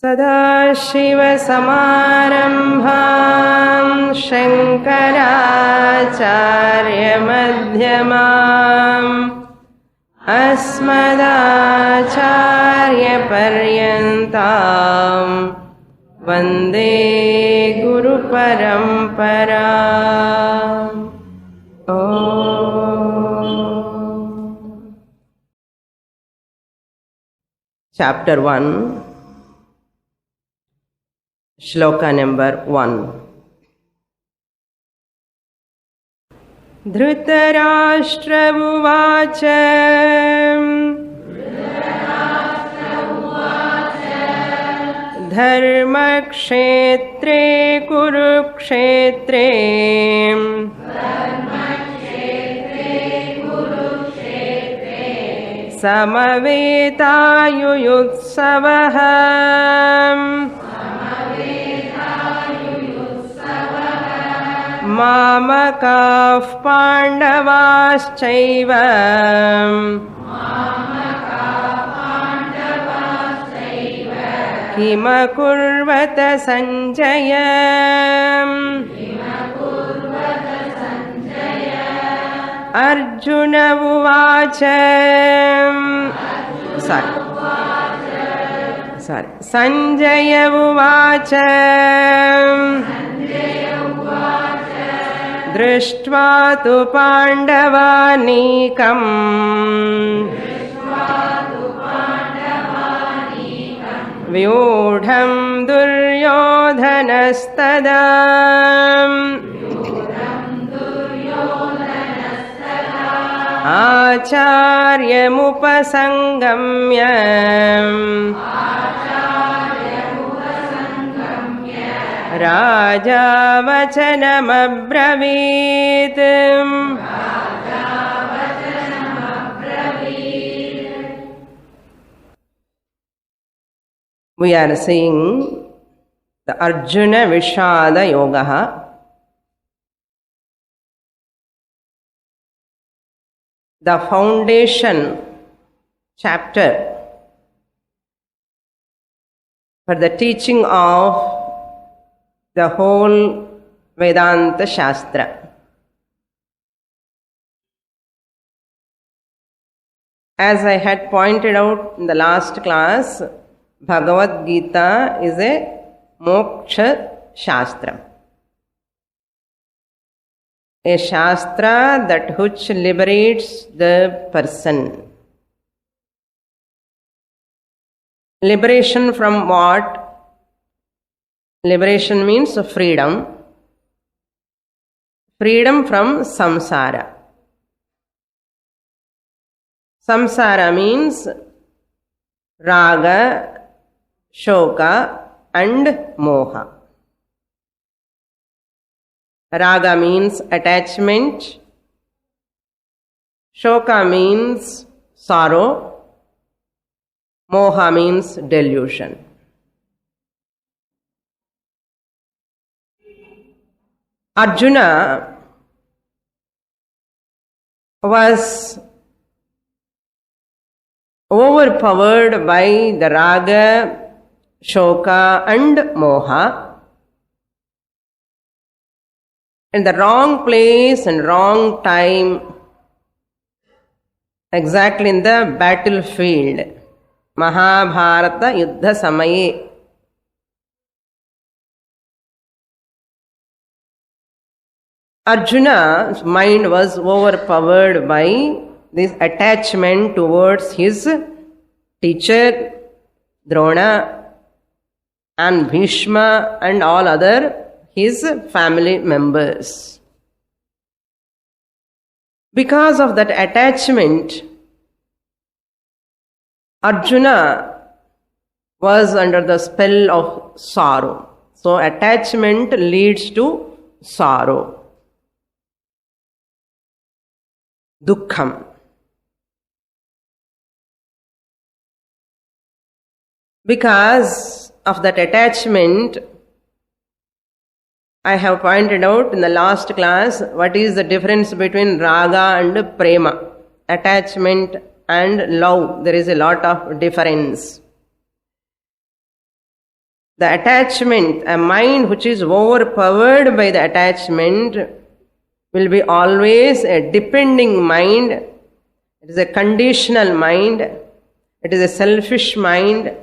सदाशिवसमारम्भां शङ्कराचार्यमध्यमाम् अस्मदाचार्यपर्यन्तां वन्दे गुरुपरम्पराम्। Chapter 1, Shloka number 1. Dhritarashtra uvacha Dharmakshetre Kurukshetre समवेतायुयुत्सवः मामकाः पाण्डवाश्चैव किमकुर्वत Sanjay Arjun उवाच सञ्जय उवाच दृष्ट्वा तु पाण्डवानीकम् व्यूढं दुर्योधनस्तदा आचार्यमुपसङ्गम्य राजा वचनमब्रवीत् We are seeing the Arjuna Vishada Yoga, the foundation chapter for the teaching of the whole Vedanta Shastra. As I had pointed out in the last class, Bhagavad Gita is a Moksha Shastra. A Shastra that which liberates the person. Liberation from what? Liberation means freedom. Freedom from samsara. Samsara means raga, shoka and moha. Raga means attachment. Shoka means sorrow. Moha means delusion. Arjuna was overpowered by the raga, shoka and moha, in the wrong place and wrong time, exactly in the battlefield, Mahabharata Yuddha Samaye. Arjuna's mind was overpowered by this attachment towards his teacher Drona and Bhishma and all other his family members. Because of that attachment, Arjuna was under the spell of sorrow. So attachment leads to sorrow. Dukkham. Because of that attachment, I have pointed out in the last class what is the difference between raga and prema. Attachment and love, there is a lot of difference. The attachment, a mind which is overpowered by the attachment, will be always a depending mind. It is a conditional mind. It is a selfish mind.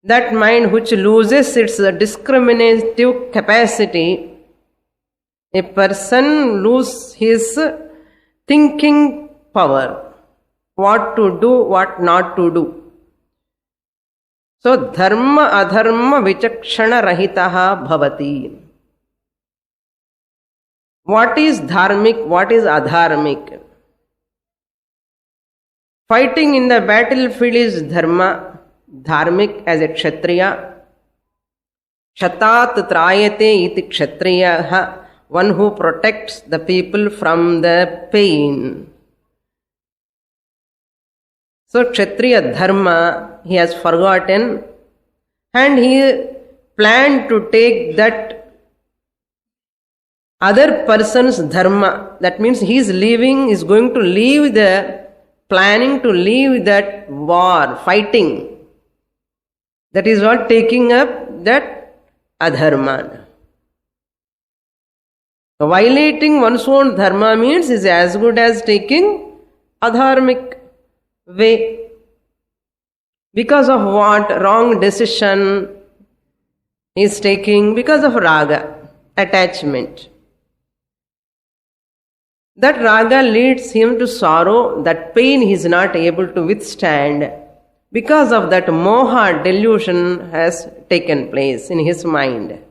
That mind which loses its discriminative capacity, a person loses his thinking power, what to do, what not to do. So, dharma adharma vichakshana rahitaha bhavati. What is dharmic, what is adharmic? Fighting in the battlefield is dharma, dharmic as a kshatriya. Shatat trayate iti kshatriya, one who protects the people from the pain. So, kshatriya dharma, he has forgotten and he planned to take that other person's dharma. That means he is going to leave planning to leave that war, fighting. That is what taking up that adharma. So violating one's own dharma means is as good as taking adharmic way. Because of what? Wrong decision he is taking because of raga, attachment. That raga leads him to sorrow, that pain he is not able to withstand. Because of that moha, delusion has taken place in his mind.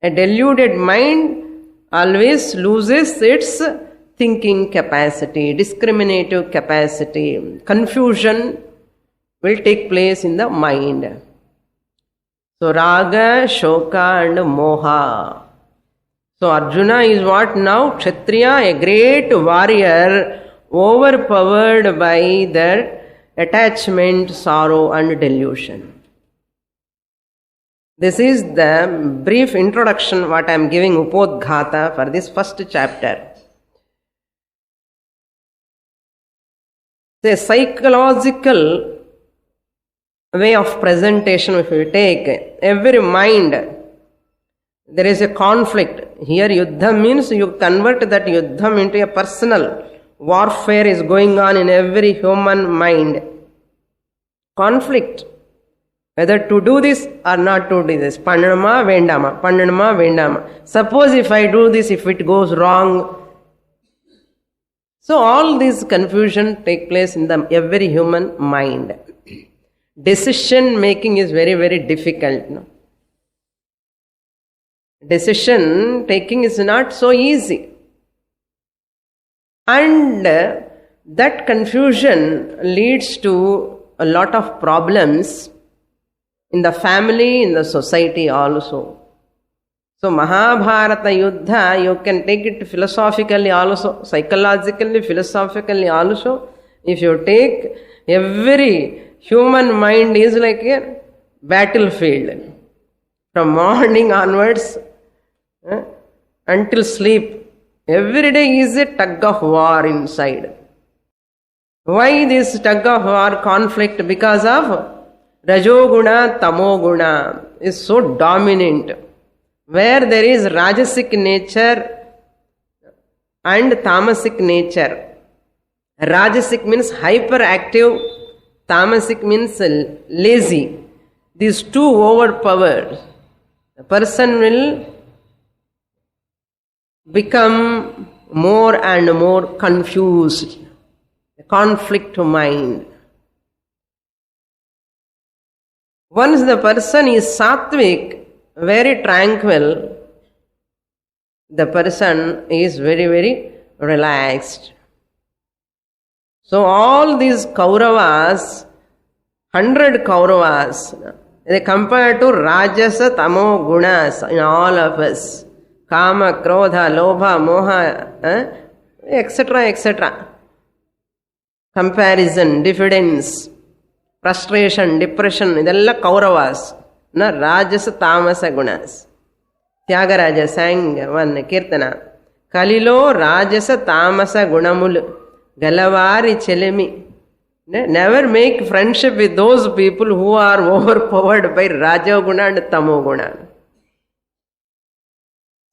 A deluded mind always loses its thinking capacity, discriminative capacity. Confusion will take place in the mind. So raga, shoka and moha. So Arjuna is what now? Kshatriya, a great warrior, overpowered by their attachment, sorrow and delusion. This is the brief introduction what I am giving Upodghata for this first chapter. The psychological way of presentation, if you take every mind, there is a conflict. Here yuddham means you convert that yuddham into a personal warfare is going on in every human mind. Conflict. Whether to do this or not to do this. Pannanuma vendama, pannanuma vendama. Suppose if I do this, if it goes wrong. So all this confusion take place in every human mind. Decision making is very, very difficult. No? Decision taking is not so easy. And that confusion leads to a lot of problems in the family, in the society also. So Mahabharata Yuddha, you can take it philosophically also, psychologically, philosophically also. If you take, every human mind is like a battlefield. From morning onwards until sleep, every day is a tug of war inside. Why this tug of war conflict? Because of Rajoguna, Tamoguna is so dominant. Where there is Rajasic nature and Tamasic nature. Rajasic means hyperactive, Tamasic means lazy. These two overpowered. The person will become more and more confused. A conflict mind. Once the person is sattvic, very tranquil, the person is very, very relaxed. So all these Kauravas, 100 Kauravas, they compare to Rajasa, Tamo, Gunas in all of us. Kama, Krodha, Lobha, Moha, etc., etc. Comparison, diffidence, frustration, depression, idella Kauravas. Na Rajasa, Tamasa, Gunas. Tyagaraja sang one Kirtana. Kalilo Rajasa, Tamasa, Gunamul, Galavari, Chelemi. Never make friendship with those people who are overpowered by Rajoguna and Tamoguna.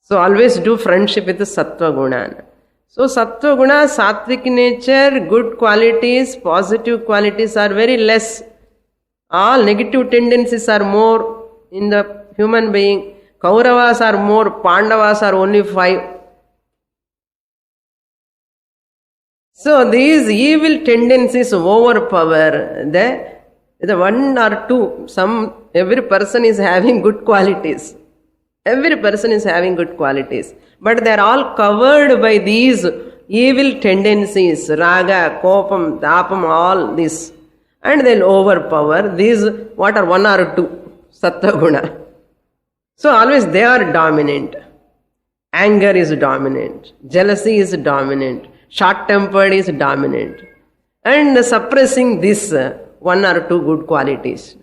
So always do friendship with the Sattva Guna. So Sattva Guna, Sattvic nature, good qualities, positive qualities are very less. All negative tendencies are more in the human being. Kauravas are more, Pandavas are only 5. So these evil tendencies overpower the one or two. Every person is having good qualities. Every person is having good qualities. But they are all covered by these evil tendencies. Raga, Kopam, Tapam, all this. And they'll overpower these, what are one or two? Sattva Guna. So always they are dominant. Anger is dominant. Jealousy is dominant. Short-tempered is dominant. And suppressing this one or two good qualities.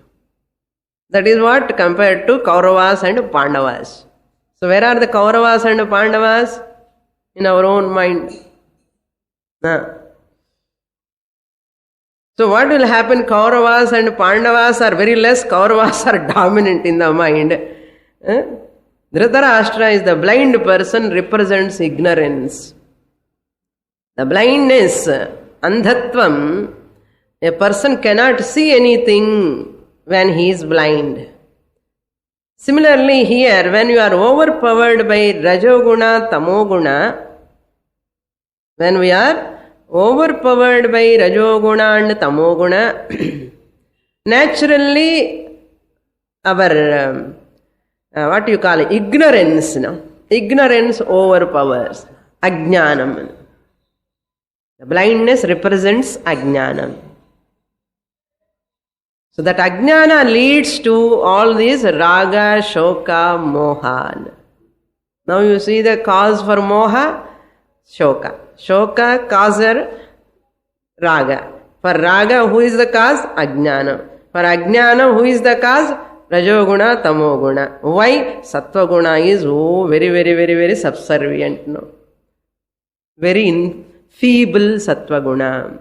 That is what compared to Kauravas and Pandavas. So where are the Kauravas and Pandavas? In our own mind. So what will happen? Kauravas and Pandavas are very less. Kauravas are dominant in the mind. Dhritarashtra is the blind person, represents ignorance. The blindness, andhatvam, a person cannot see anything when he is blind. Similarly here, when you are overpowered by Rajoguna, Tamoguna, when we are overpowered by Rajoguna and Tamoguna, naturally our, what you call it, ignorance, ignorance overpowers, ajnanam. The blindness represents ajnanam. So that ajnana leads to all these raga, shoka, moha. Now you see the cause for moha, shoka. Shoka causer raga. For raga, who is the cause? Ajnana. For ajnana, who is the cause? Rajoguna, Tamoguna. Why? Sattva guna is very, very, very, very subservient. No? Very feeble Sattva guna.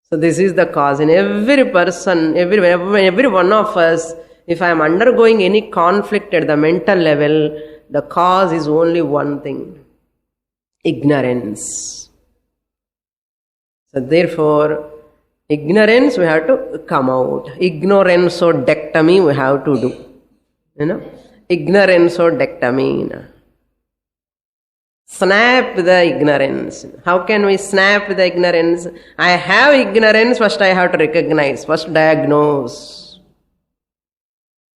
So this is the cause. In every person, every one of us, if I am undergoing any conflict at the mental level, the cause is only one thing. Ignorance. So therefore, ignorance we have to come out. Ignorance-odectomy we have to do. Ignorance-odectomy. Snap the ignorance. How can we snap the ignorance? I have ignorance, first I have to recognize, first diagnose.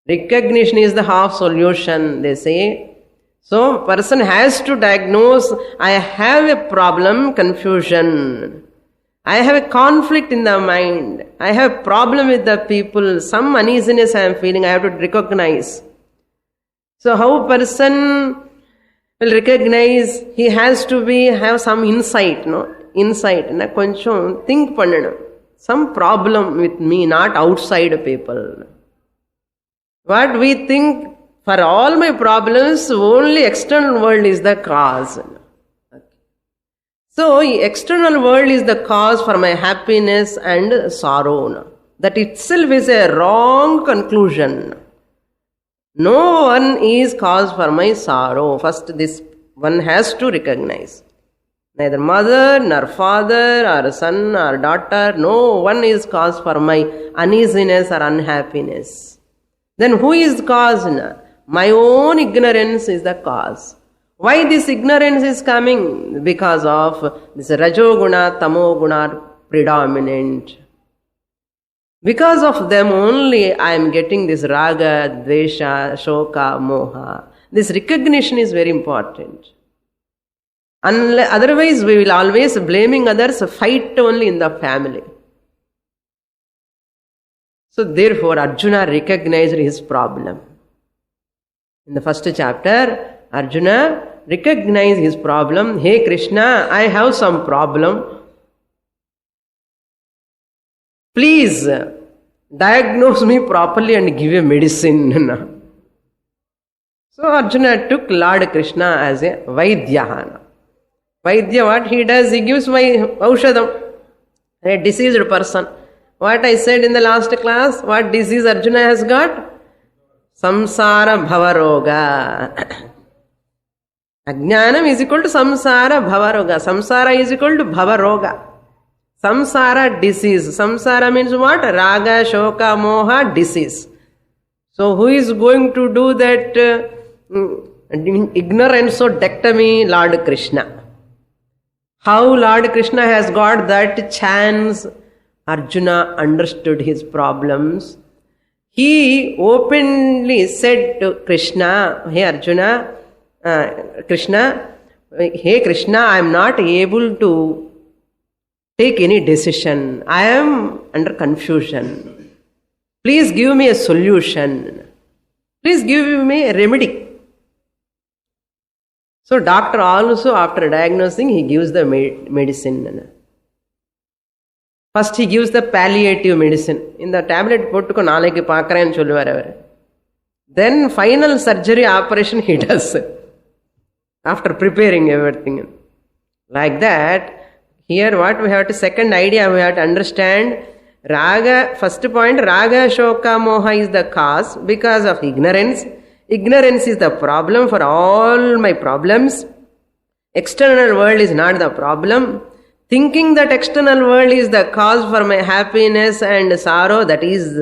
Recognition is the half solution, they say. So, person has to diagnose, I have a problem, confusion. I have a conflict in the mind. I have a problem with the people. Some uneasiness I am feeling, I have to recognize. So, how a person will recognize, he has to have some insight, insight, koncham think panna. Some problem with me, not outside people. What we think, for all my problems, only external world is the cause. So, external world is the cause for my happiness and sorrow. That itself is a wrong conclusion. No one is cause for my sorrow. First, this one has to recognize. Neither mother, nor father, or son, or daughter, no one is cause for my uneasiness or unhappiness. Then who is the cause? My own ignorance is the cause. Why this ignorance is coming? Because of this Rajoguna, Tamoguna predominant. Because of them only I am getting this raga, dvesha, shoka, moha. This recognition is very important. Otherwise we will always blaming others, fight only in the family. So therefore Arjuna recognized his problem. In the first chapter, Arjuna recognized his problem. Hey Krishna, I have some problem. Please diagnose me properly and give a medicine. So Arjuna took Lord Krishna as a Vaidya. Vaidya, what he does? He gives my aushadam. A diseased person. What I said in the last class, what disease Arjuna has got? Samsara bhavaroga. Ajnanam is equal to samsara bhavaroga. Samsara is equal to bhavaroga. Samsara disease. Samsara means what? Raga, shoka, moha, disease. So who is going to do that ignorance-odectomy? Lord Krishna. How Lord Krishna has got that chance? Arjuna understood his problems. He openly said to Krishna, Hey Arjuna, Krishna, Hey Krishna, I am not able to take any decision. I am under confusion. Please give me a solution. Please give me a remedy. So doctor also, after diagnosing, he gives the medicine. First he gives the palliative medicine. In the tablet pottuko naalaiki paakren solluvar avaru. Then final surgery operation he does. After preparing everything. Like that, here what we have to, second idea we have to understand, raga, first point, raga, shoka, moha is the cause because of ignorance. Ignorance is the problem for all my problems. External world is not the problem. Thinking that external world is the cause for my happiness and sorrow, that is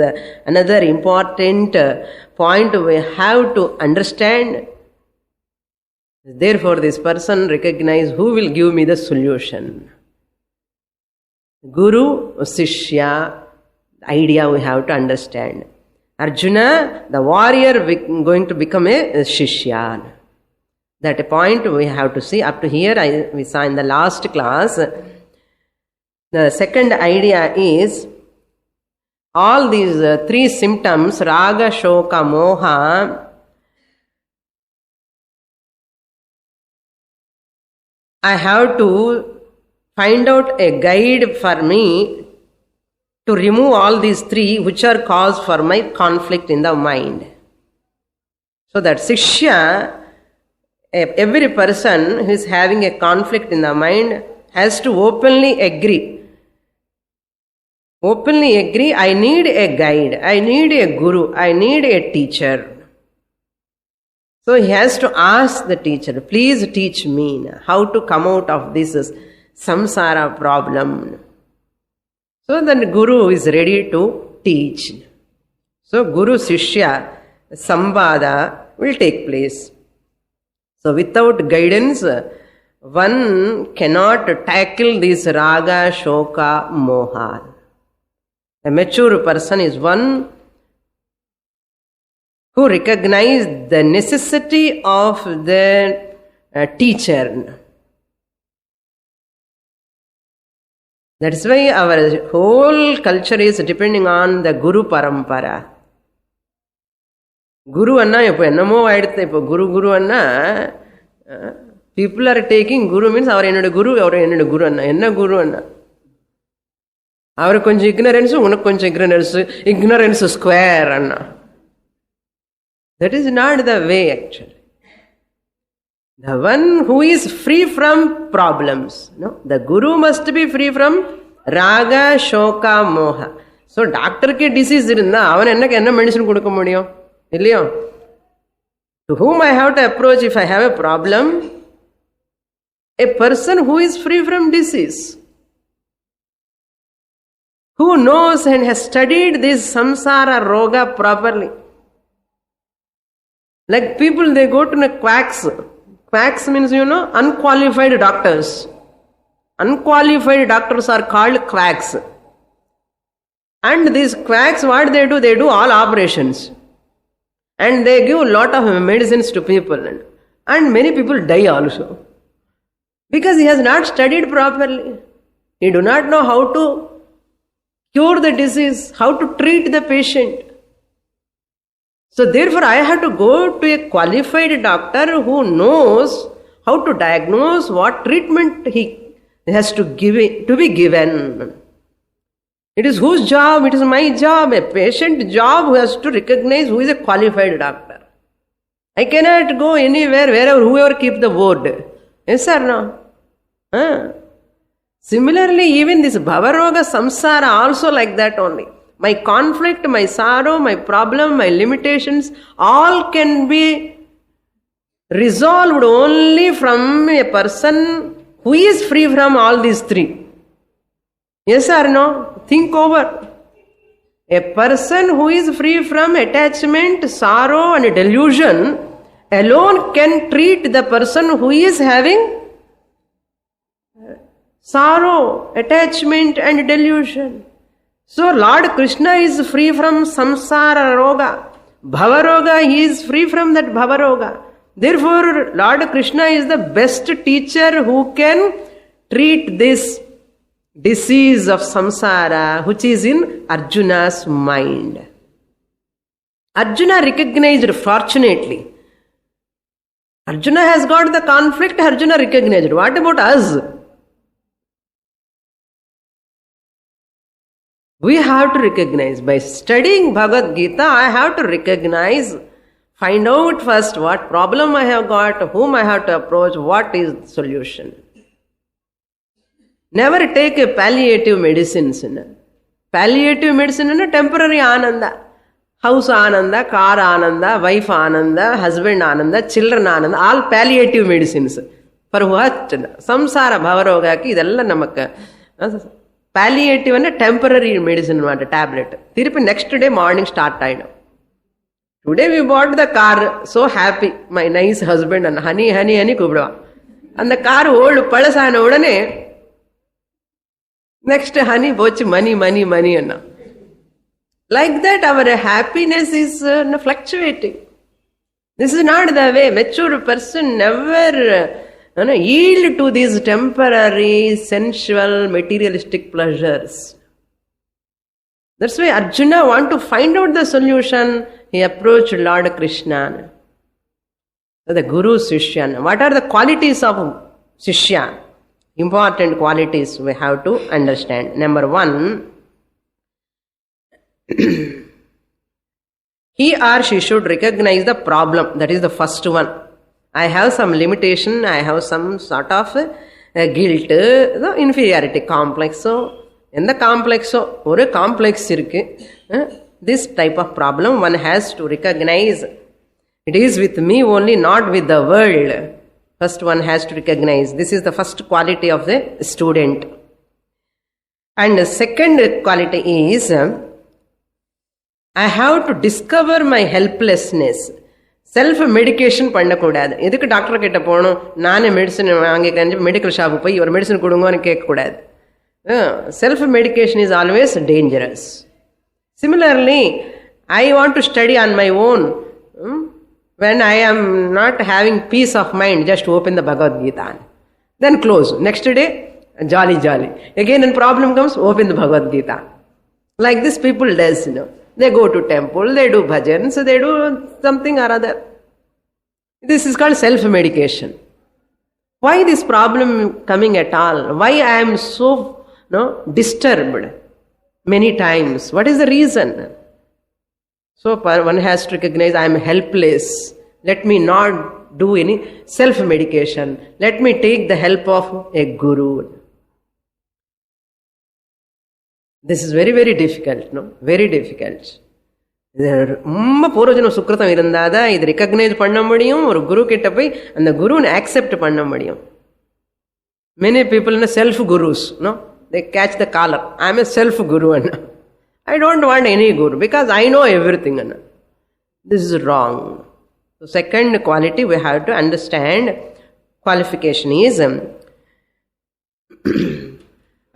another important point we have to understand. Therefore, this person recognize who will give me the solution. Guru, Sishya, the idea we have to understand. Arjuna, the warrior, going to become a Shishya. That point we have to see. Up to here, we saw in the last class. The second idea is, all these three symptoms, raga, shoka, moha, I have to find out a guide for me to remove all these three which are cause for my conflict in the mind. So that Sishya, every person who is having a conflict in the mind has to openly agree. Openly agree, I need a guide, I need a guru, I need a teacher. So he has to ask the teacher, please teach me how to come out of this samsara problem. So then Guru is ready to teach. So Guru Sishya Samvada will take place. So without guidance, one cannot tackle this raga, shoka, moha. A mature person is one who recognizes the necessity of the teacher. That is why our whole culture is depending on the Guru Parampara. Guru Anna, Guru Anna, people are taking Guru means our Guru, Guru Anna, Enna Guru Anna. Our konja ignorance, unak konja ignorance square Anna. That is not the way actually. The one who is free from problems. No? The Guru must be free from raga, shoka, moha. So, doctor ke disease irundha, avan enna medicine kodukka mudiyum? Illaya? To whom I have to approach if I have a problem? A person who is free from disease. Who knows and has studied this samsara roga properly. Like people, they go to the quacks. Quacks means, unqualified doctors. Unqualified doctors are called quacks. And these quacks, what they do? They do all operations. And they give a lot of medicines to people. And many people die also. Because he has not studied properly. He do not know how to cure the disease, how to treat the patient. So therefore, I have to go to a qualified doctor who knows how to diagnose, what treatment he has to give it, to be given. It is whose job? It is my job, a patient job who has to recognize who is a qualified doctor. I cannot go anywhere, wherever, whoever keep the board. Yes or no? Similarly, even this Bhavaroga samsara also like that only. My conflict, my sorrow, my problem, my limitations, all can be resolved only from a person who is free from all these three. Yes or no? Think over. A person who is free from attachment, sorrow and delusion alone can treat the person who is having sorrow, attachment and delusion. So Lord Krishna is free from samsara roga. Bhavaroga, he is free from that bhavaroga. Therefore, Lord Krishna is the best teacher who can treat this disease of samsara which is in Arjuna's mind. Arjuna recognized, fortunately. Arjuna has got the conflict, Arjuna recognized. What about us? We have to recognize. By studying Bhagavad Gita, I have to recognize, find out first what problem I have got, whom I have to approach, what is the solution. Never take a palliative medicines. Palliative medicine is a temporary ananda. House ananda, car ananda, wife ananda, husband ananda, children ananda, all palliative medicines. For what? Samsara bhavaroga ki idella namakka. Palliative and a temporary medicine tablet. Next day morning start time. Today we bought the car, so happy. My nice husband and honey kubra. And the car old palasana odane. Next honey bochi money anna. Like that our happiness is fluctuating. This is not the way. Mature person never yield to these temporary, sensual, materialistic pleasures. That's why Arjuna want to find out the solution. He approached Lord Krishna. The Guru Sishya. What are the qualities of Sishya? Important qualities we have to understand. Number one, he or she should recognize the problem. That is the first one. I have some limitation, I have some sort of guilt, the inferiority complex. So, in the complex, or complex this type of problem one has to recognize. It is with me only, not with the world. First one has to recognize. This is the first quality of the student. And the second quality is, I have to discover my helplessness. Self-medication பண்ணக்கூடாது. எதுக்கு doctor கிட்ட போகணும்? நானே medicine வாங்கிக்கிறேன், medical shop போய் ஒரு medicine கொடுங்கன்னு கேட்கக்கூடாது. Self-medication is always dangerous. Similarly, I want to study on my own. When I am not having peace of mind, just open the Bhagavad Gita. Then close. Next day, jolly. Again when problem comes, open the Bhagavad Gita. Like this people does, They go to temple, they do bhajans, they do something or other. This is called self-medication. Why this problem coming at all? Why I am so disturbed many times? What is the reason? So one has to recognize I am helpless. Let me not do any self-medication. Let me take the help of a guru. This is very, very difficult, Very difficult. ரொம்ப பூர்வஜன சுக்கிரதம் இருந்தாதான் இது recognise பண்ண முடியும். ஒரு குரு கிட்ட போய் அந்த குருவை அக்செப்ட் பண்ண முடியும். Many people are self-gurus, They catch the collar. I am a self-guru. I don't want any guru because I know everything. This is wrong. So second quality we have to understand. Qualification is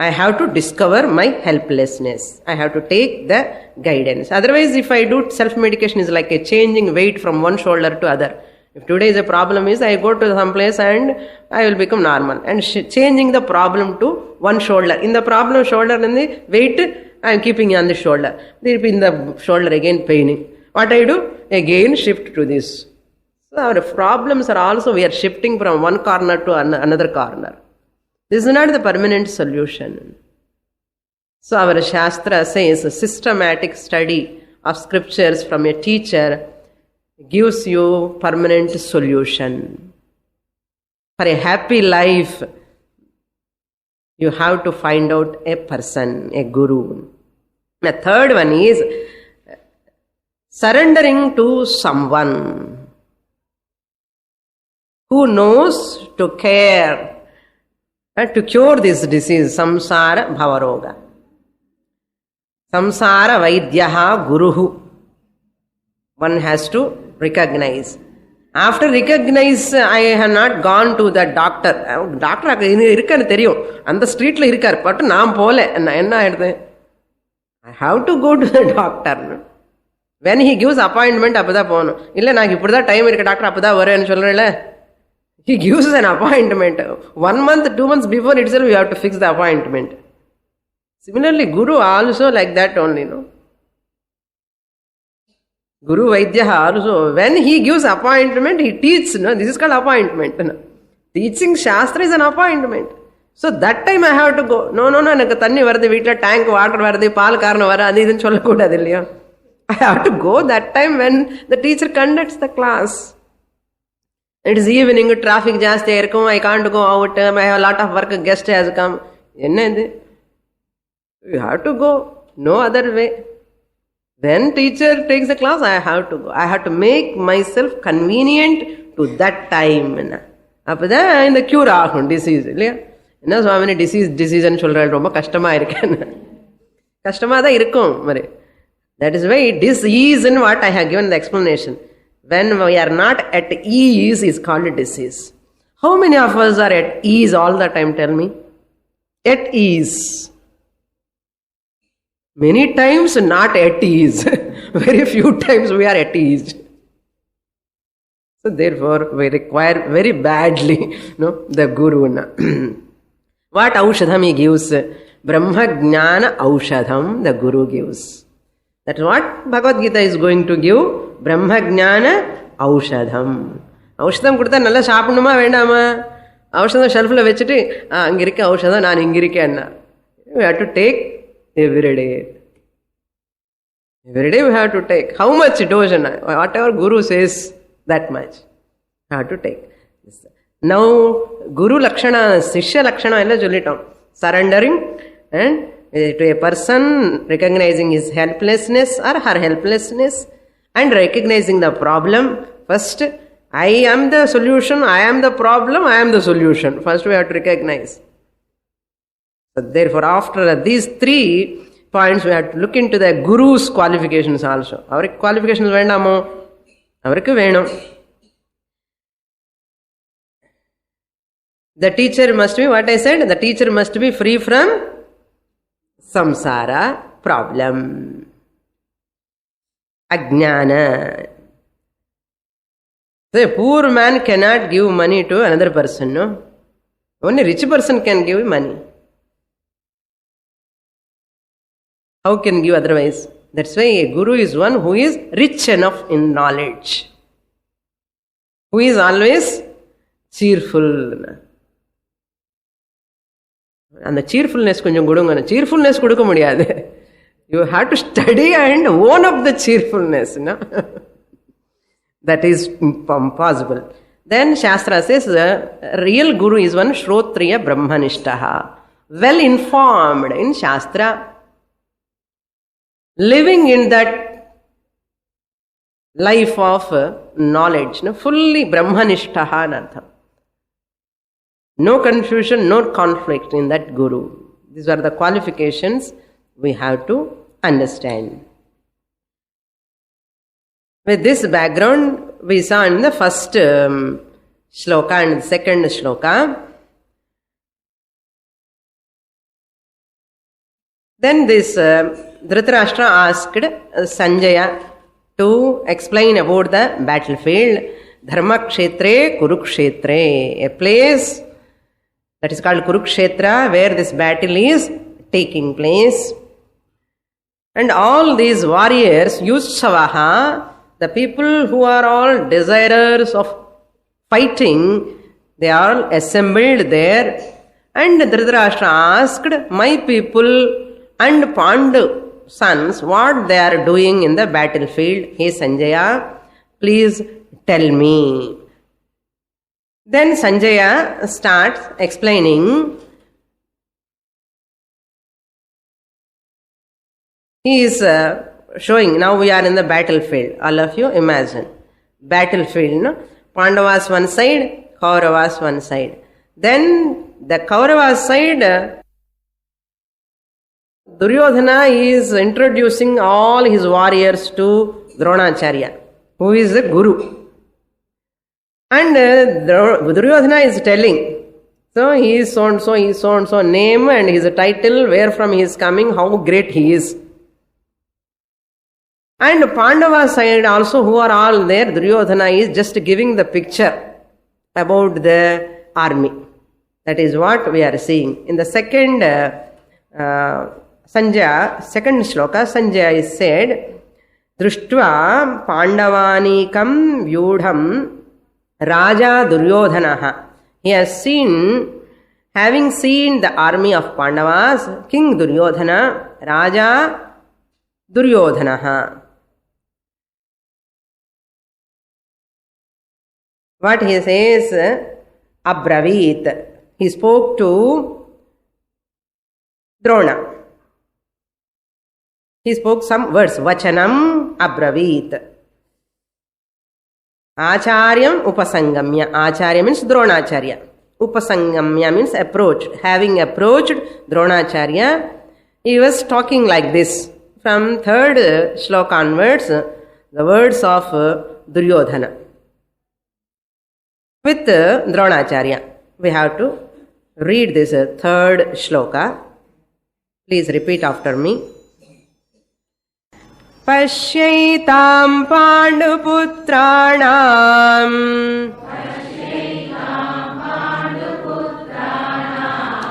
I have to discover my helplessness. I have to take the guidance. Otherwise, if I do self-medication, is like a changing weight from one shoulder to other. If today is a problem is, I go to some place and I will become normal. And changing the problem to one shoulder. In the problem shoulder and the weight, I am keeping on the shoulder. In the shoulder again paining. What I do? Again shift to this. So our problems are also, we are shifting from one corner to another corner. This is not the permanent solution. So our Shastra says a systematic study of scriptures from a teacher gives you permanent solution. For a happy life, You have to find out a person, a guru. The third one is surrendering to someone who knows to care, to cure this disease, samsara bhavaroga. Samsara vaidyaha guruhu. One has to recognize. After recognize, I have not gone to the doctor. Doctor irukanu theriyum. And the street la irukar. But naam pole. Enna aiduthu? I have to go to the doctor. When he gives appointment, appada ponu. Illa naak ippuda time irukku doctor appada varenu solrela. He gives an appointment. 1 month, 2 months before itself, you have to fix the appointment. Similarly, Guru also like that only, no? Guru Vaidyaha also, when he gives appointment, he teaches, no? This is called appointment. No? Teaching Shastra is an appointment. So that time I have to go. No, எனக்கு தண்ணி வருது வீட்டில் tank water வருது பால் காரணம் வர அது இதுன்னு சொல்லக்கூடாது இல்லையா? I have to go that time when the teacher conducts the class. It is evening, traffic ஜாஸ்தியாக இருக்கும், I can't go out, I have a lot of work, guest has come. என்ன இது? You have to go. No other way. When teacher takes the class, I have to go. I have to make myself convenient to that time. அப்பதான் இந்த cure ஆகும் disease இல்லையா? என்ன சுவாமி டிசீஸ்ன்னு சொல்றாரு, ரொம்ப கஷ்டமா இருக்கேன்னு. கஷ்டமா தான் இருக்கும் மாதிரி. That is why disease in what I have given the explanation. When we are not at ease is called disease. How many of us are at ease all the time? Tell me. At ease. Many times not at ease. Very few times we are at ease. So therefore we require very badly, no, the Guru. What aushadham he gives? Brahma Jnana aushadham the Guru gives. That's what Bhagavad Gita is going to give. Brahma Jnana aushadham. Aushadham கொடுத்தா நல்லா சாப்பிடணுமா வேண்டாமா? aushadham ஷெல்ஃபில் வச்சுட்டு அங்கே இருக்க aushadham நான் இங்கே இருக்கேன்னா. You have to take every day. Every day we have to take. How much dose? Whatever Guru says, that much. You have to take. Now, Guru Lakshana, Sishya Lakshana, ella sollitom. Surrendering and to a person, recognizing his helplessness or her helplessness and recognizing the problem. First, I am the solution, I am the problem, I am the solution. First we have to recognize. So therefore, after these 3 points, we have to look into the Guru's qualifications also. Our qualifications vendamo, avarku venum. The teacher must be, what I said, the teacher must be free from samsara problem, ajnana. So a poor man cannot give money to another person, no? Only rich person can give money. How can give otherwise? That's why a Guru is one who is rich enough in knowledge, who is always cheerful. And the cheerfulness கொஞ்சம் கொடுங்க. Cheerfulness கொடுக்க முடியாது. You have to study and own up the cheerfulness. No? That is impossible. Then Shastra says the real Guru is one Shrotriya Brahmanishtaha, well informed in Shastra, living in that life of knowledge, no? Fully Brahmanishtaha nartham. No confusion, no conflict in that Guru. These are the qualifications we have to understand. With this background, we saw in the first shloka and the second shloka. Then this Dhritarashtra asked Sanjaya to explain about the battlefield. Dharma Kshetre, Kurukshetre, a place that is called Kurukshetra, where this battle is taking place. And all these warriors, Yutsavaha, the people who are all desirers of fighting, they are all assembled there. And Dhritarashtra asked, my people and Pandu sons, what they are doing in the battlefield? Hey Sanjaya, please tell me. Then Sanjaya starts explaining he is showing, now we are in the battlefield. All of you imagine. Battlefield, no? Pandavas one side, Kauravas one side. Then the Kauravas side, Duryodhana is introducing all his warriors to Dronacharya, who is the Guru. And Duryodhana is telling, so he is so and so, he is so and so, name and his title, where from he is coming, how great he is. And Pandava side also, who are all there, Duryodhana is just giving the picture about the army. That is what we are seeing. In the second Sanjaya, second shloka, Sanjaya is said, Drushtva Pandavanikam Vyudham Raja Duryodhanaha. He has seen, having seen the army of Pandavas, King Duryodhana, Raja Duryodhanaha. What he says, Abravit. He spoke to Drona. He spoke some words. Vachanam Abravit. Acharyam Upasangamya. Acharya means Dronacharya. Upasangamya means approach. Having approached Dronacharya, he was talking like this. From third shloka onwards, the words of Duryodhana. With Dronacharya. We have to read this third shloka. Please repeat after me. Pashyaitam Panduputranam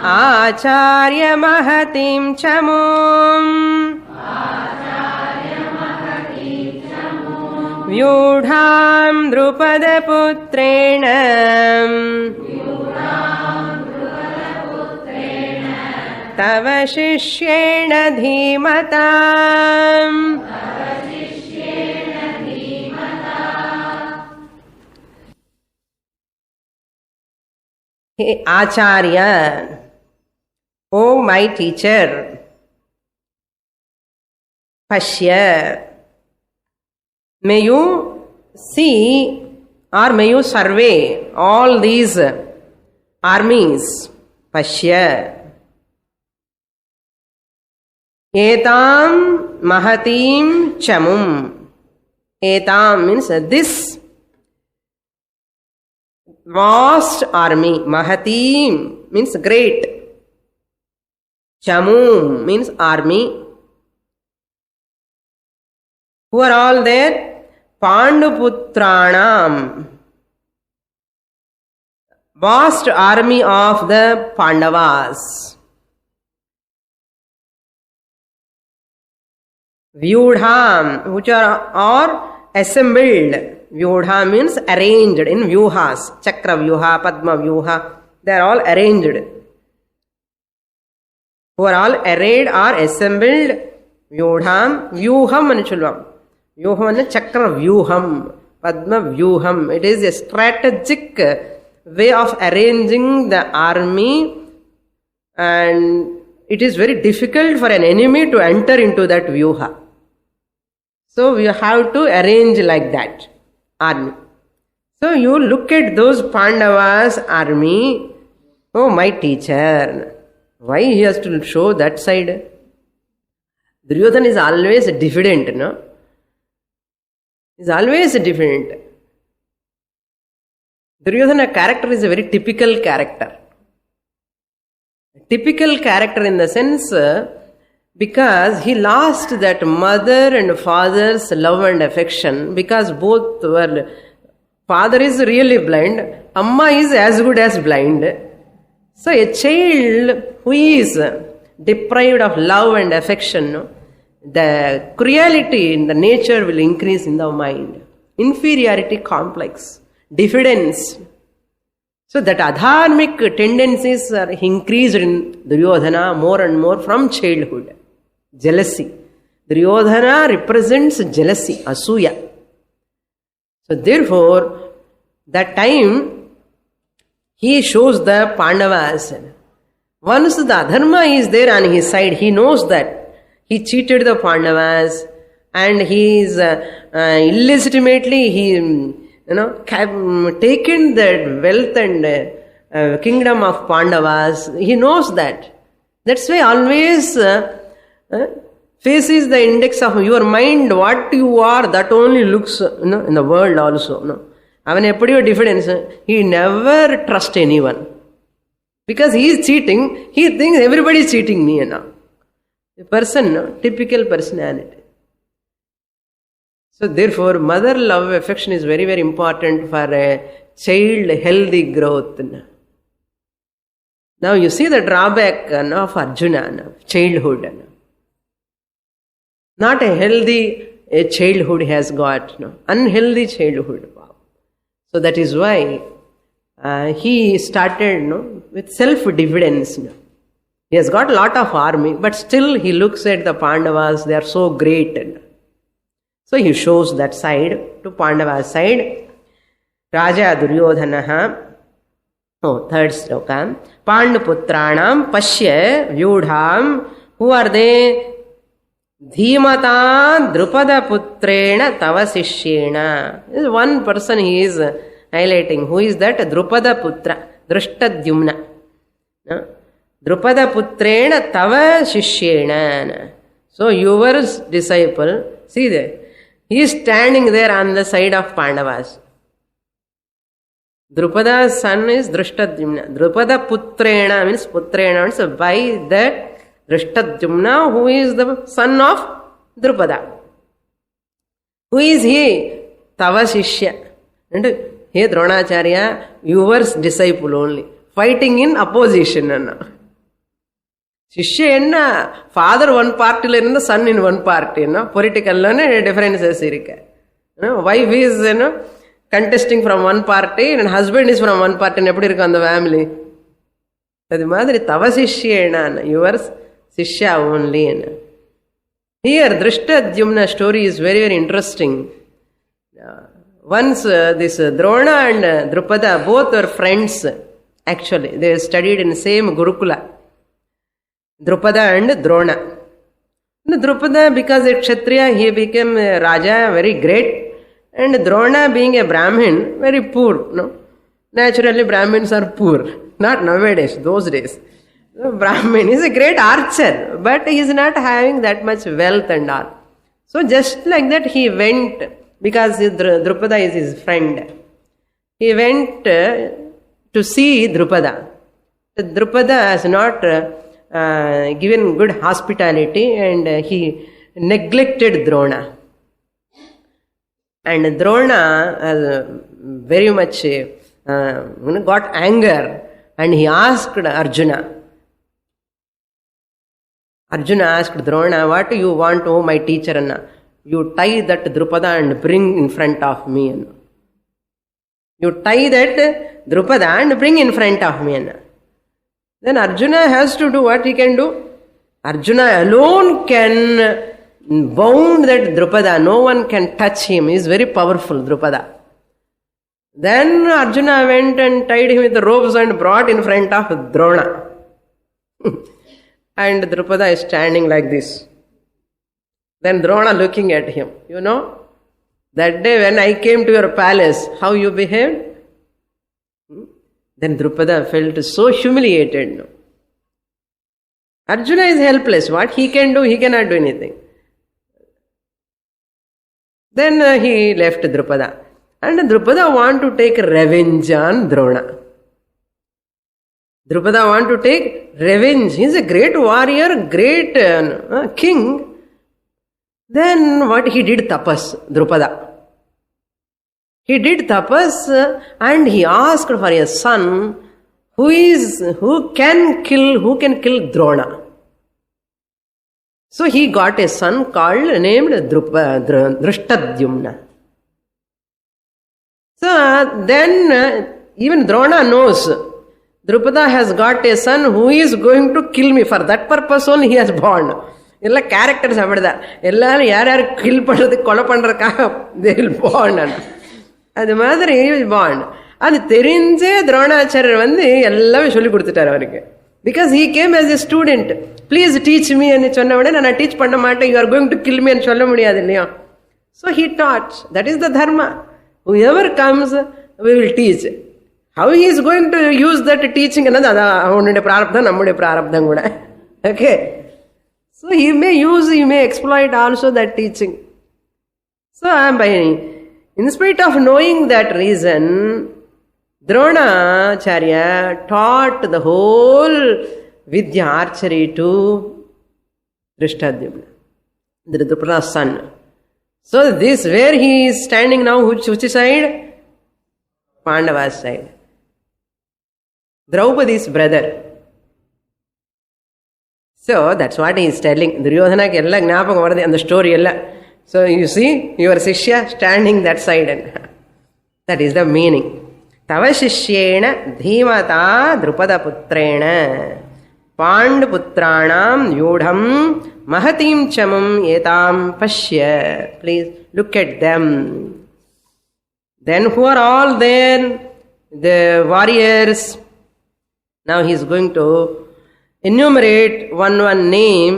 Acharya Mahatim Chamum Vyudham Drupada Putrena Tava Shishyena Dhimatam. Hey, Acharya, oh my teacher, Pashya, may you see or may you survey all these armies. Pashya. Etam Mahatim Chamum. Etam means this vast army. Mahatim means great. Chamum means army. Who are all there? Panduputranam. Vast army of the Pandavas. Vyudham, which are assembled. Vyudha means arranged in vyuhas. Chakra vyuha, Padma vyuha. They are all arranged. Who are all arrayed or assembled. Vyudham, vyuham anu solluvam. Vyuham anu chakra vyuham, Padma vyuham. It is a strategic way of arranging the army, and it is very difficult for an enemy to enter into that vyuha. So we have to arrange like that army. So you look at those Pandavas army. Oh my teacher, why he has to show that side? Duryodhana is always diffident, no? He is always diffident. Duryodhana character is a very typical character. Typical character in the sense, because he lost that mother and father's love and affection, because both were, father is really blind, Amma is as good as blind. So a child who is deprived of love and affection, the cruelty in the nature will increase in the mind. Inferiority complex, diffidence. So that adharmic tendencies are increased in Duryodhana more and more from childhood. Jealousy. Duryodhana represents jealousy, asuya. So therefore, that time he shows the Pandavas. Once the adharma is there on his side, he knows that He cheated the Pandavas, and he is illegitimately taken the wealth and kingdom of Pandavas. He knows that. That's why always faces the index of your mind. What you are, that only looks in the world also. Avan eppadiyo difference. He never trust anyone. Because he is cheating, he thinks everybody is cheating me. A person, typical personality. So therefore, mother love affection is very, very important for a child healthy growth. Now you see the drawback of Arjuna, childhood. Not a healthy childhood has got, unhealthy childhood. So that is why he started with self-diffidence. He has got a lot of army, but still he looks at the Pandavas, they are so great. So he shows that side to Pandava's side. Raja Duryodhanaha, third sloka. Panduputranam Pashya Vyudham. Who are they? Dhimata Drupada Putrena Tava Sishyena. This is one person he is highlighting. Who is that? Drupada Putra, Drishtadyumna. Drupada Putrena Tava Sishyena. So your disciple, see there, he is standing there on the side of Pandavas. Drupada's son is Drishtadyumna. Drupada Putrena means Putrena, so by that Drishtadyumna, who is the son of Drupada. Who is he? Tava Shishya. And hey Dronacharya, yours disciple only. Fighting in opposition. Shishya enna, father one party and son in one party. Political differences. Wife is contesting from one party and husband is from one party. Eppadi irukku the family. Adu madri Tava Shishya, yours Sishya only. Here, Drishtadyumna story is very, very interesting. Once this Drona and Drupada, both were friends. Actually, they studied in the same Gurukula. Drupada and Drona. Drupada, because a Kshatriya, he became a Raja, very great. And Drona, being a Brahmin, very poor. Naturally, Brahmins are poor. Not nowadays, those days. Brahmin is a great archer, but he is not having that much wealth and all. So just like that he went, because Drupada is his friend. He went to see Drupada. Drupada has not given good hospitality and he neglected Drona. And Drona very much got anger and he asked Arjuna. Arjuna asked Drona, what do you want, oh my teacher? You tie that Drupada and bring in front of me. You tie that Drupada and bring in front of me. Then Arjuna has to do what he can do. Arjuna alone can bound that Drupada. No one can touch him. He is very powerful, Drupada. Then Arjuna went and tied him with the ropes and brought in front of Drona. And Drupada is standing like this. Then Drona looking at him. That day when I came to your palace, how you behaved? Then Drupada felt so humiliated. Arjuna is helpless. What he can do, he cannot do anything. Then he left Drupada. And Drupada want to take revenge on Drona. Drupada want to take revenge. He is a great warrior, great king. Then what he did tapas, Drupada. He did tapas and he asked for a son who can kill Drona. So he got a son named Drishtadyumna. So then even Drona knows Drupada has got a son who is going to kill me. For that purpose only he has born. All characters are there. All kill they will born. And the mother is born. And Terinje Dronacharya because he came as a student. Please teach me என்று சொன்ன உடனே நான் teach பண்ண மாட்டேன், you are going to kill me என்று சொல்ல முடியாது இல்லையா. So he taught, that is the dharma. whoever comes we will teach. how he is going to use that teaching என்னது அது அவனுடைய பிராரப்தம், நம்முடைய பிராரப்தம் கூட. Okay, so he may use, he may exploit also that teaching. So in spite of knowing that reason, Dronacharya taught the whole Vidya archery to Drishtadyumna, Dhritarashtra's son. So this where he is standing now, which side? Pandava's side. Draupadi's brother. So that's what he is telling. Duryodhanaku ella gnapakam varudhu and the story ella. So you see your Shishya standing that side, and that is the meaning. Tava Shishyena Dhimata Drupada Putrena Panduputranam Yudham Mahatim Chamam Etam Pashya. Please look at them. Then who are all there? The warriors. Now he is going to enumerate one name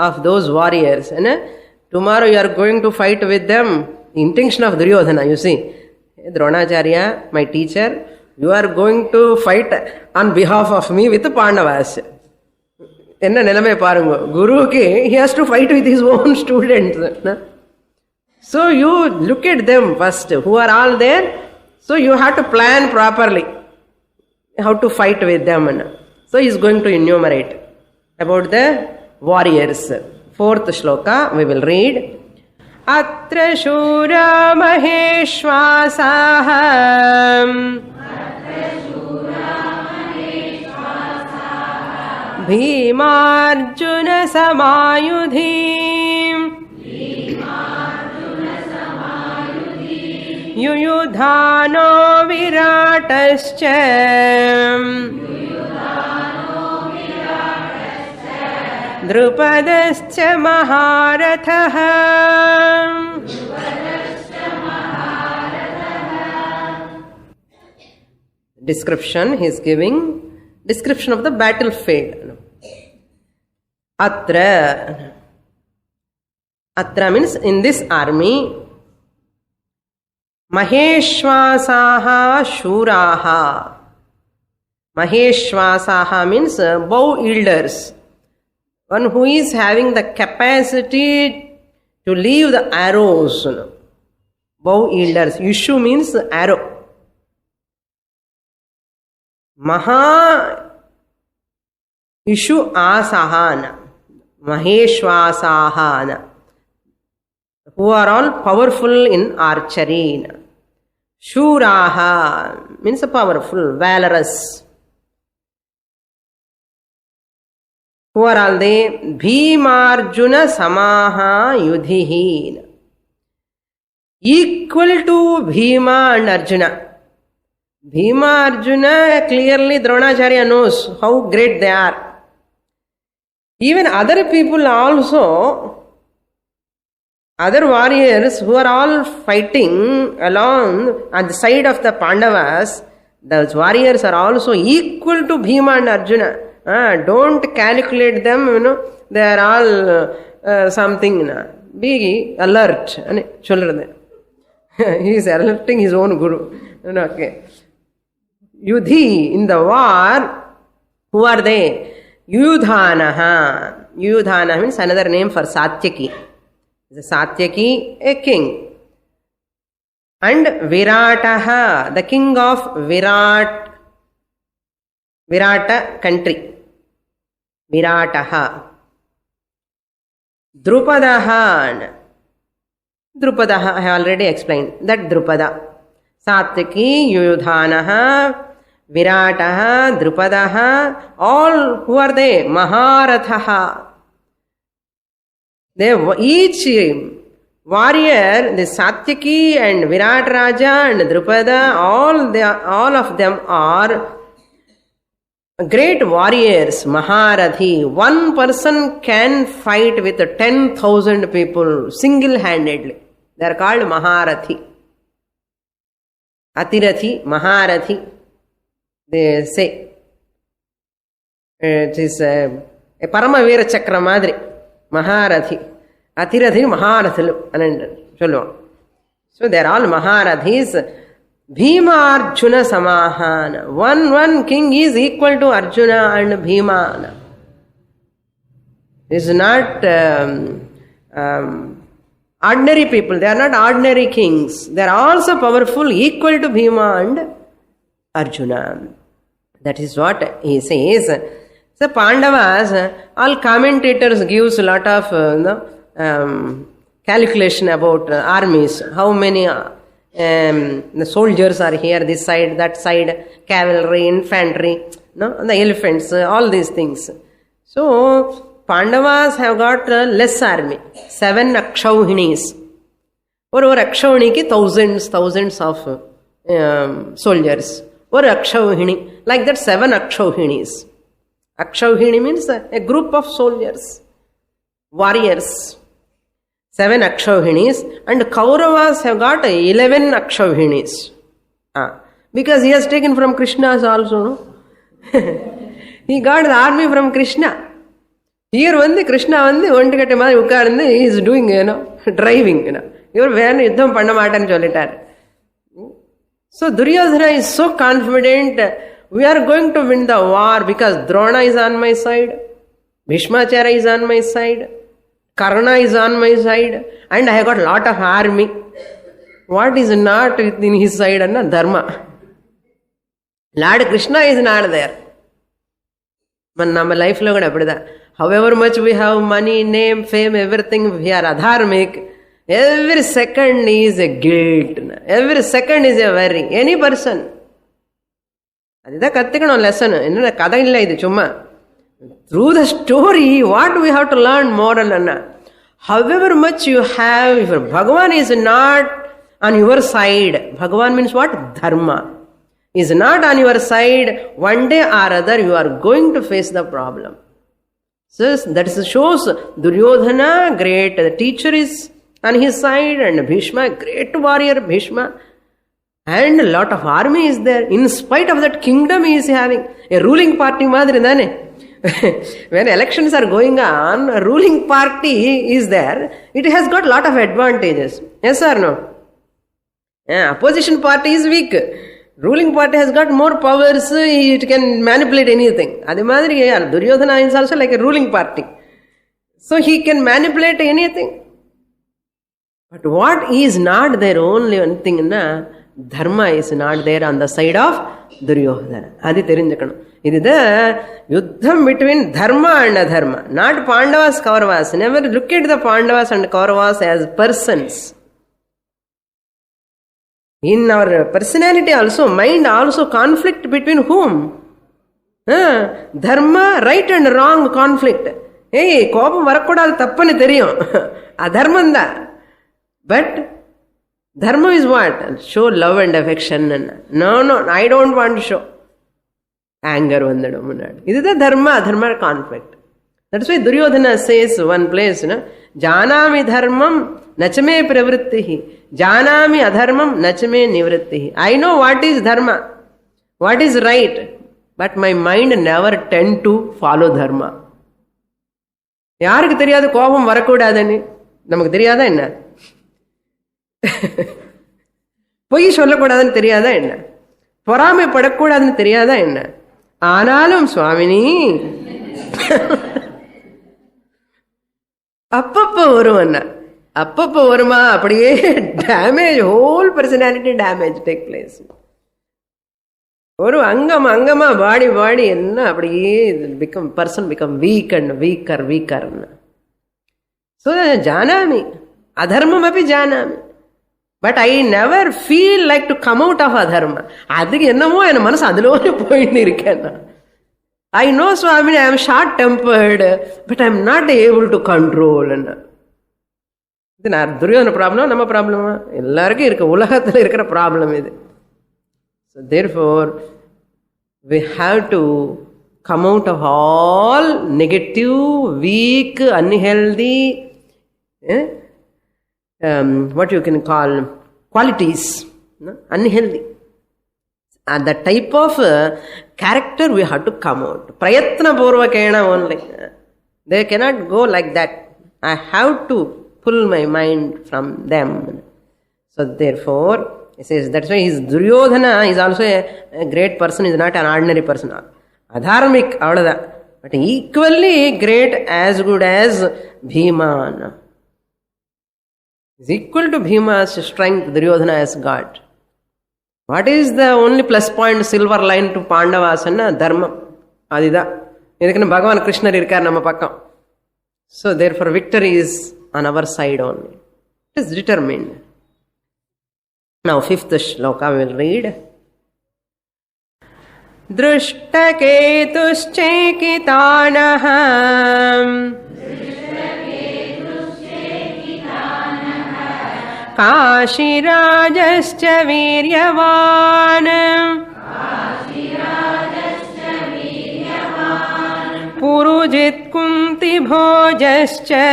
of those warriors. And tomorrow you are going to fight with them. The intention of Duryodhana, you see. Dronacharya, my teacher, you are going to fight on behalf of me with Pandavas. என்ன நிலைமை பாருங்க, குருவுக்கு he has to fight with his own students. So you look at them first, who are all there. So you have to plan properly how to fight with them. So he is going to enumerate about the warriors. Fourth shloka we will read. Atra shura maheshwasaha Bhimarjuna samayudhi Yuyudhano viratascha Drupadascha maharatha. Description he is giving, description of the battlefield. Atra means in this army. Maheshwasaha shuraha. Maheshwasaha means bow wielders, one who is having the capacity to leave the arrows. Bow wielders. Yushu means arrow. Maha Ishu asahana, Maheshwasahana, who are all powerful in archery. Shuraha means powerful, valorous. Who are all they? Bhimarjuna samaha yudhihi, equal to Bhima and Arjuna. Bhima Arjuna, clearly Dronacharya knows how great they are. Even other people also, other warriors who are all fighting along at the side of the Pandavas, those warriors are also equal to Bhima and Arjuna. Don't calculate them, they are all something. Be alert. He is alerting his own guru. Okay. Yudhi, in the war, who are they? Yudhanaha. Yudhana means another name for Satyaki. Satyaki, a king. And Virataha, the king of Virata country. Virataha. Drupadaha. Drupadaha, I have already explained. That Drupada. Satyaki, Yudhanaha, Virataha, Drupadaha, all who are they? Maharathaha. They each warrior, the Satyaki and Virat Raja and Drupada, all of them are great warriors, Maharathi. One person can fight with 10,000 people single-handedly. They are called Maharathi. Atirathi, Maharathi, they say. It is பரமவீர சக்கர மாதிரி மகாரதி, அதிரதி மகாரதிலு சொல்லுவோம். So they are all Maharathis. Bhima Arjuna Samahana. One king is equal to Arjuna and Bhima. It's not ordinary people. They are not ordinary kings. They are also powerful, equal to Bhima and Arjuna. That is what he says. So Pandavas, all commentators gives a lot of calculation about armies. How many the soldiers are here, this side, that side, cavalry, infantry, the elephants, all these things. So Pandavas have got less army, 7 Akshauhinis. Or Akshauhiniki thousands of soldiers. Or Akshauhini, like that 7 Akshauhinis. Akshauhini means a group of soldiers, warriors. 7 Akshauhinis, and Kauravas have got 11 Akshauhinis. Because he has taken from Krishna's also, no? He got the army from Krishna. Here Krishna ontikette maadhiri ukkarந்து he is doing, driving, இவர் வேற யுத்தம் பண்ண மாட்டேன்னு சொல்லிட்டார். So Duryodhana is so confident, we are going to win the war because Drona is on my side, Bhishmacharya is on my side, Karna is on my side, and I have got lot of army. What is not in his side? And Dharma. Lord Krishna is not there. Nama life lo kuda appadida. However much we have money, name, fame, everything, we are adharmic. Every second is a guilt. Every second is a worry. Any person. Adida kattikano lesson. Enna kada illa idu chumma. Through the story, what we have to learn moral anna. However much you have, if Bhagavan is not on your side, Bhagavan means what? Dharma. Is not on your side, one day or other you are going to face the problem. So that shows Duryodhana, great teacher, is on his side, and Bhishma, great warrior Bhishma, and a lot of army is there. In spite of that kingdom he is having. A ruling party madri dane. When elections are going on, a ruling party is there. It has got lot of advantages. Yes or no? Opposition party is weak. Ruling party has got more powers. It can manipulate anything. Adi madri Duryodhana is also like a ruling party. So he can manipulate anything. But what is not there, only one thing, Dharma is not there on the side of Duryodhana. Adi therinjakanu. It is the yuddham between Dharma and Adharma. Not Pandavas, Kauravas. Never look at the Pandavas and Kauravas as persons. In our personality also, mind also, conflict between whom? Dharma, right and wrong conflict. Hey, கோபம் வரக்கூடாது தப்புன்னு தெரியும். அதர்மம் தான். But Dharma is what? Show love and affection. No, I don't want to show. Anger vandadum munnadi. This is the dharma conflict. That's why Duryodhana says one place, Janami dharmam nachame pravrittihi, Janami adharmam nachame nivrittihi. I know what is dharma, what is right, but my mind never tend to follow dharma. யாருக்கு தெரியாது கோபம் வரக்கூடாதுன்னு? நமக்கு தெரியாதா என்ன? பொய் சொல்லக்கூடாதுன்னு தெரியாதா என்ன? பொறாமைப்படக்கூடாதுன்னு தெரியாதா என்ன? ஆனாலும் சுவாமினி அப்பப்போ வருவன்னா, அப்பப்போ வருமா, அப்படியே damage, whole personality damage take place. ஒரு அங்கமா பாடி என்ன அப்படியே person become weak and weaker. So ஜானாமி அதர்மம் அப்படி ஜானாமி, but I never feel like to come out of அதர்ம. அதுக்கு என்னமோ என் மனசு அதிலோடு போயின்னு இருக்கேன். ஐ நோ சுவாமி, I am short tempered, but I am not able to control. இது நான் துரியோதன ப்ராப்ளம், நம்ம ப்ராப்ளமா? எல்லாருக்கும் இருக்கு, உலகத்தில் இருக்கிற ப்ராப்ளம் இது. So therefore, we have to come out of all negative, weak, unhealthy, what you can call qualities, unhealthy. And that type of character we have to come out. Prayatna purvakena only. They cannot go like that. I have to pull my mind from them. So therefore, he says, that's why his Duryodhana is also a great person, is not an ordinary person. Adharmik, avadada. But equally great, as good as Bhima. Is equal to Bhima's strength, Duryodhana has got. What is the only plus point, silver line to Pandavas? Dharma. Adida. Idukku Bhagavan Krishna irkar nama pakkam. So therefore victory is on our side only. It is determined. Now fifth shloka we will read. Drishtaketuschekitanaha Kashirajascha viryavan Purujit kunti bhojascha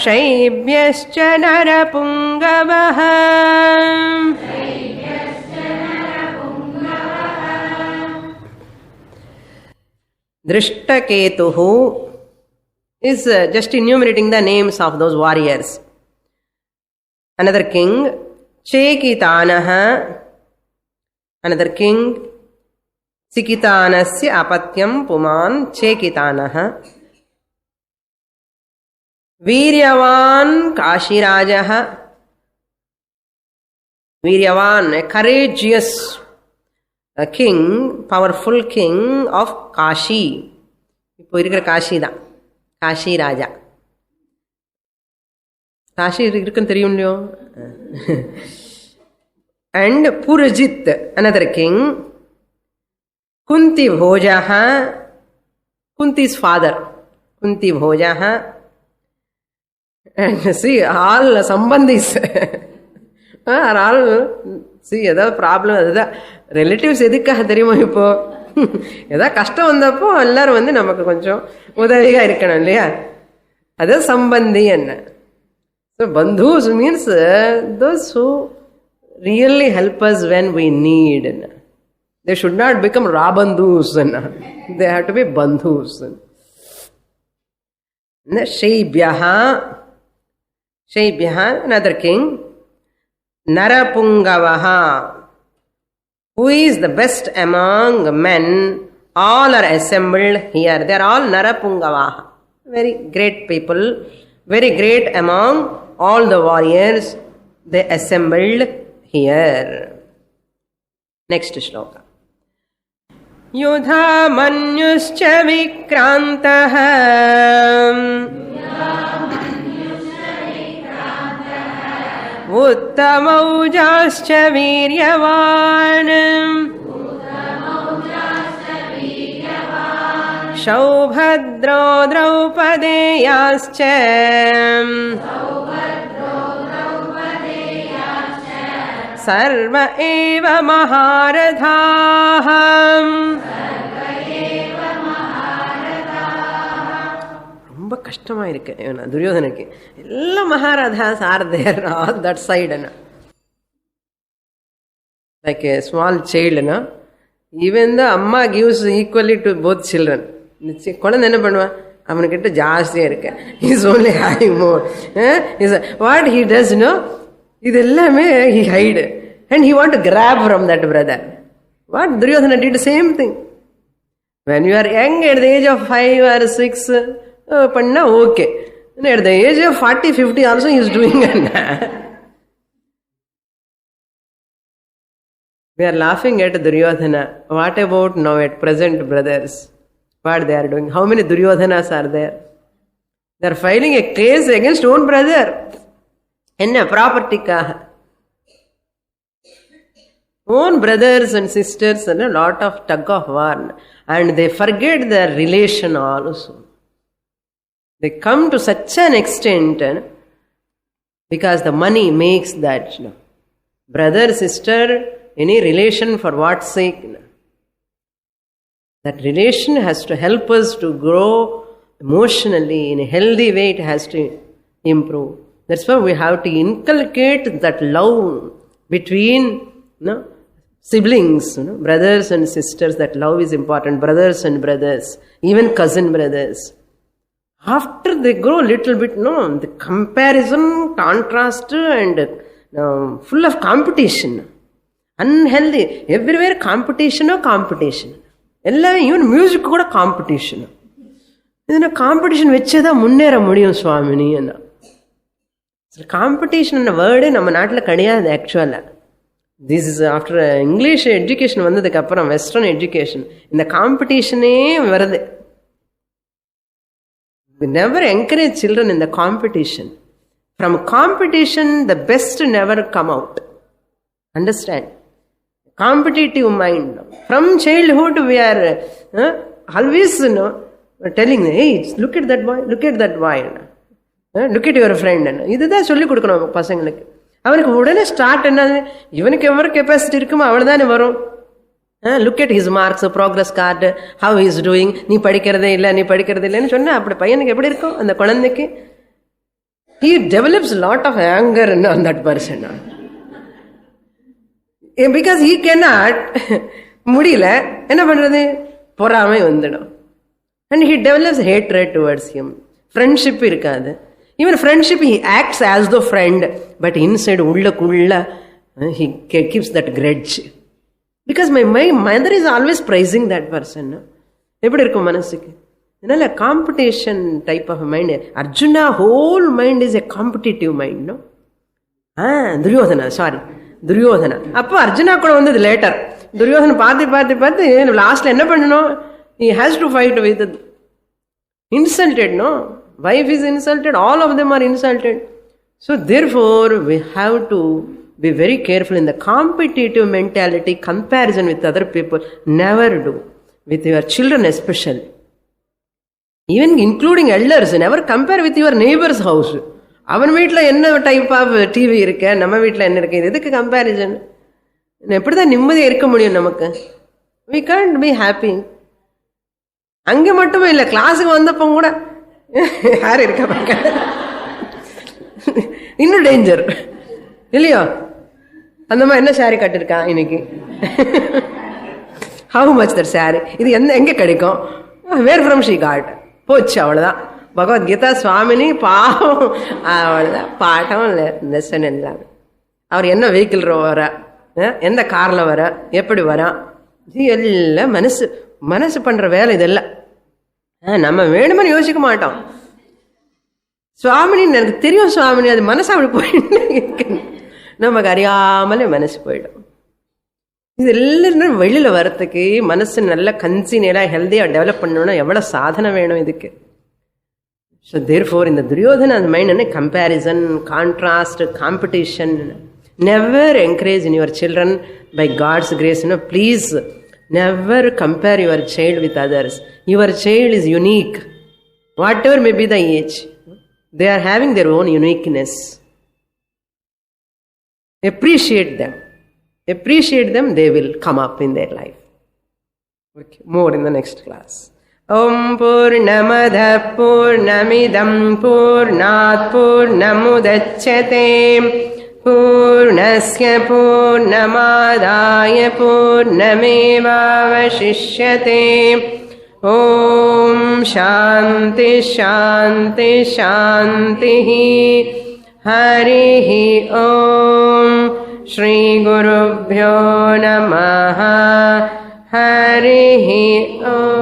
Shaibhyascha narapungavaha Drishtaketuhu is just enumerating the names of those warriors. Another king, Chekitanaha, another king, Chikitanasya apatyam puman Chekitanaha, Viryavan Kashirajaha, Viryavan, a courageous king, powerful king of Kashi. இப்போ இருக்கிற Cauchy தான், Cauchy ராஜா. Cauchy இருக்குன்னு தெரியும் இல்லையோ. And Purajit, another king. Kunti Bhojaha, Kunti's father. Kunti Bhojaha. And see, all sambandhis are all, see, ஏதாவது problem அதுதான். Relatives எதுக்காக தெரியுமா? இப்போ ஏதாவது கஷ்டம் வந்தப்போ எல்லாரும் நமக்கு கொஞ்சம் உதவியா இருக்கணும் இல்லையா? அது சம்பந்தி என்ன. So bandhus means those who really help us when we need. They should not become rabandhus. They have to be bandhus. Shaibhyaha, another king. Narapungavaha, who is the best among men, all are assembled here. They are all Narapungavaha, very great people, very great among all the warriors. They assembled here. Next shloka. Yudha manyuscha vikrantaha Uttamaujascha viryavan Shaubhadro Draupadeyascha Sarva eva maharadhaham. ரொம்ப கஷ்டமா இருக்கு துரியோதனுக்கு. எல்லா maharajas are there all that side. லைக் a small child, even the amma gives equally to both children. குழந்தை என்ன பண்ணுவான்? அவனுக்கிட்ட ஜாஸ்தியா இருக்கு. He is only having more. What he does, இது எல்லாமே he hide and he want to grab from that brother. What Duryodhana did the same thing. When you are young at the age of 5 or 6, panna okay. At the age of 40, 50 also he is doing it. We are laughing at Duryodhana. What about now at present brothers? What they are doing? How many Duryodhanas are there? They are filing a case against own brother. Enna property-kaga. Own brothers and sisters and a lot of tug of war. And they forget their relation also. They come to such an extent because the money makes that. Brother, sister, any relation for what sake? That relation has to help us to grow emotionally in a healthy way. It has to improve. That's why we have to inculcate that love between siblings, brothers and sisters, that love is important, brothers and brothers, even cousin brothers. After they grow a little bit, the comparison, contrast and full of competition. Unhealthy. Everywhere competition. Even music kuda competition. Idana competition vecheda munnera mudiyum swamini enna. Competition enna word நம்ம நாட்டுல கிடையாது actually. This is after English education வந்ததுக்கு அப்புறம் western education. இந்த competitionே வருது. We never encourage children in the competition. From competition the best never come out. Understand? Competitive mind. From childhood we are always telling, hey, look at that boy, look at that boy, look at your friend. இதுதான் சொல்லி கொடுக்கணும் பசங்களுக்கு. அவனுக்கு உடனே start என்னது, இவனுக்கு எவ்வளவு capacity இருக்குமோ அவ்வளவுதானே வரும். Look at his marks, progress card, how is doing, நீ படிக்கிறதே இல்லைன்னு சொன்னா அப்படி பையனுக்கு எப்படி இருக்கும் அந்த குழந்தைக்கு? he develops lot of anger on that person. Because he cannot முடியல, என்ன பண்றது, பொறாமை வந்துடும். And he develops hatred towards him. Friendship இருக்காது. Even friendship, he acts as though friend, but inside உள்ளக்குள்ள he keeps that grudge. Because my mother is always praising that person. எப்படி இருக்கும் மனசுக்கு? அதனால competition type of mind. Arjuna whole mind is a competitive mind. No Duryodhana அப்போ அர்ஜுனா கூட வந்தது later. துரியோதனை பார்த்து லாஸ்ட்ல என்ன பண்ணணும்? he has to fight with insulted. No, wife is insulted, all of them are insulted. So therefore we have to be very careful in the competitive mentality. Comparison with other people never do, with your children especially, even including elders. Never compare with your neighbor's house. அவன் வீட்டுல என்ன type of TV இருக்க, நம்ம வீட்டுல என்ன இருக்கு, எதுக்கு comparison? எப்படிதான் நிம்மதியா இருக்க முடியும் நமக்கு? we can't be happy. அங்க மட்டுமே இல்ல, கிளாஸுக்கு வந்தப்போ கூட யாரு இருக்க இன்னும் டேஞ்சர் இல்லையோ? அந்த மாதிரி என்ன சாரி கட்டிருக்கான் இன்னைக்கு, ஹவு மச் தட் சாரி, இது எங்க கிடைக்கும், வேர் ஃப்ரம் ஷி காட், போச்சு அவ்வளவுதான். பகவத்கீதா சுவாமினி பாவம், அவ்வளவுதான் பாட்டம் லெசன் எல்லாம். அவர் என்ன வெஹிக்கிள் வர, எந்த கார்ல வர, எப்படி வர, எல்லாம் மனசு பண்ற வேலை இதெல்லாம். நம்ம வேணுமென்னு யோசிக்க மாட்டோம். சுவாமினி எனக்கு தெரியும் சுவாமினி, அது மனசு அப்படி போயிட்டு நமக்கு அறியாமலே மனசு போயிடும். இது எல்லாம் வெளியில வர்றதுக்கு மனசு நல்ல கன்சீனியரா ஹெல்தியா டெவலப் பண்ணணும்னா எவ்வளவு சாதனை வேணும் இதுக்கு. So therefore in the Duryodhana mind and comparison, contrast, competition, never encourage in your children by God's grace. Please never compare your child with others. Your child is unique, whatever may be the age. They are having their own uniqueness. Appreciate them, they will come up in their life. Okay, more in the next class. Om Purnamada Purnamidam Purnat Purnamudachyate Purnasya Purnamadaya Purnamevavashishyate. Om Shanti Shanti Shantihi. Harihi Om. Shri Gurubhyo Namaha. Harihi Om.